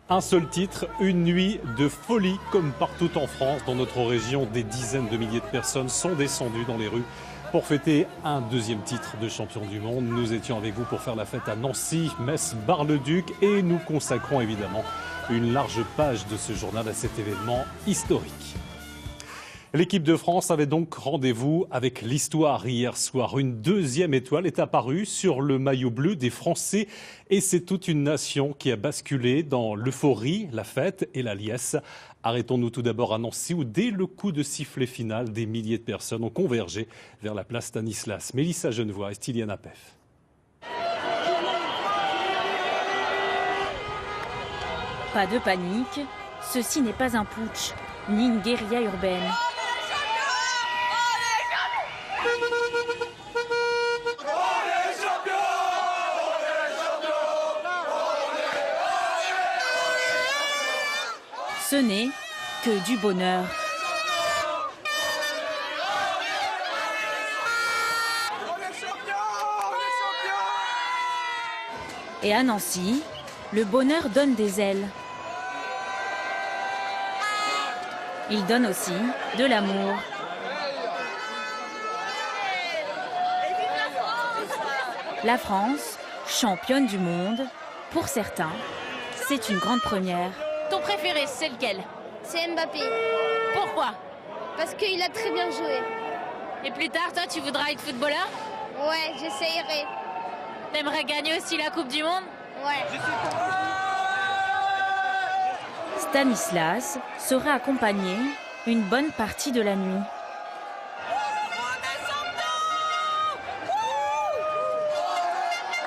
Un seul titre, une nuit de folie comme partout en France. Dans notre région, des dizaines de milliers de personnes sont descendues dans les rues pour fêter un deuxième titre de champion du monde. Nous étions avec vous pour faire la fête à Nancy, Metz, Bar-le-Duc et nous consacrons évidemment une large page de ce journal à cet événement historique. L'équipe de France avait donc rendez-vous avec l'histoire hier soir. Une deuxième étoile est apparue sur le maillot bleu des Français et c'est toute une nation qui a basculé dans l'euphorie, la fête et la liesse. Arrêtons-nous tout d'abord à Nancy où dès le coup de sifflet final, des milliers de personnes ont convergé vers la place Stanislas. Mélissa Genevois et Styliana Pef. Pas de panique, ceci n'est pas un putsch, ni une guérilla urbaine. Ce n'est que du bonheur. Et à Nancy, le bonheur donne des ailes. Il donne aussi de l'amour. La France, championne du monde, pour certains, c'est une grande première. Ton préféré, c'est lequel? C'est Mbappé. Pourquoi? Parce qu'il a très bien joué. Et plus tard, toi, tu voudras être footballeur? Ouais, j'essayerai. T'aimerais gagner aussi la Coupe du Monde? Ouais. Stanislas sera accompagné une bonne partie de la nuit.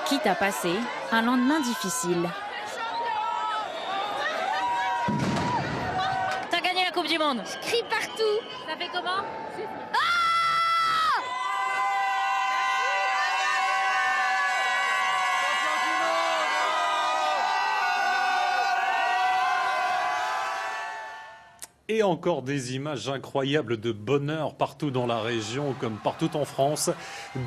Quitte à passer un lendemain difficile. T'as gagné la Coupe du Monde? Je crie partout. Ça fait comment? Et encore des images incroyables de bonheur partout dans la région, comme partout en France.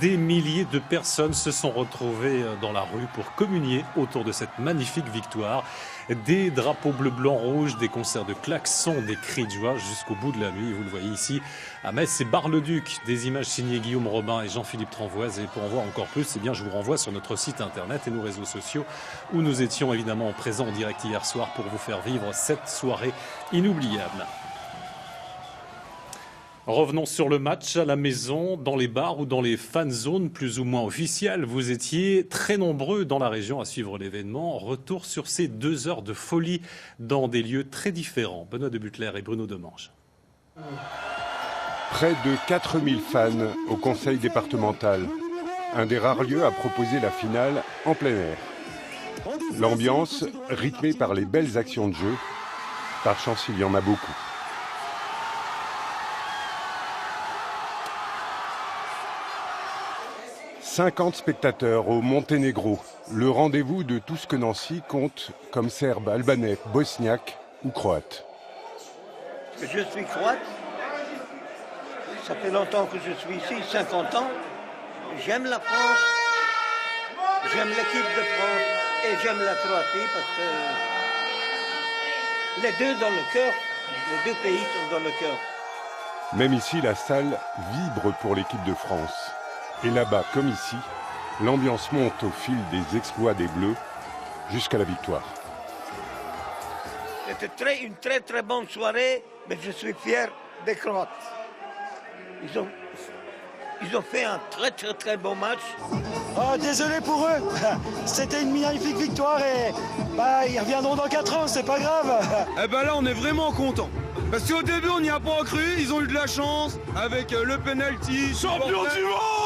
Des milliers de personnes se sont retrouvées dans la rue pour communier autour de cette magnifique victoire. Des drapeaux bleu, blanc, rouge, des concerts de klaxons, des cris de joie jusqu'au bout de la nuit. Vous le voyez ici à Metz, c'est Bar-le-Duc. Des images signées Guillaume Robin et Jean-Philippe Tranvoise. Et pour en voir encore plus, eh bien, je vous renvoie sur notre site internet et nos réseaux sociaux où nous étions évidemment présents en direct hier soir pour vous faire vivre cette soirée inoubliable. Revenons sur le match à la maison, dans les bars ou dans les fan zones plus ou moins officielles. Vous étiez très nombreux dans la région à suivre l'événement. Retour sur ces 2 heures de folie dans des lieux très différents. Benoît de Butler et Bruno Demange. Près de 4000 fans au conseil départemental. Un des rares lieux à proposer la finale en plein air. L'ambiance rythmée par les belles actions de jeu. Par chance, il y en a beaucoup. « 50 spectateurs au Monténégro, le rendez-vous de tout ce que Nancy compte comme Serbes, Albanais, Bosniaques ou Croates. » Je suis croate, ça fait longtemps que je suis ici, 50 ans. J'aime la France, j'aime l'équipe de France et j'aime la Croatie parce que les deux dans le cœur, les deux pays sont dans le cœur. Même ici, la salle vibre pour l'équipe de France. Et là-bas, comme ici, l'ambiance monte au fil des exploits des Bleus jusqu'à la victoire. C'était une très bonne soirée, mais je suis fier des Croates. Ils ont fait un très bon match. Oh, désolé pour eux. C'était une magnifique victoire et ils reviendront dans 4 ans, c'est pas grave. Eh ben là, on est vraiment content. Parce qu'au début, on n'y a pas cru, ils ont eu de la chance avec le penalty. Champion du monde!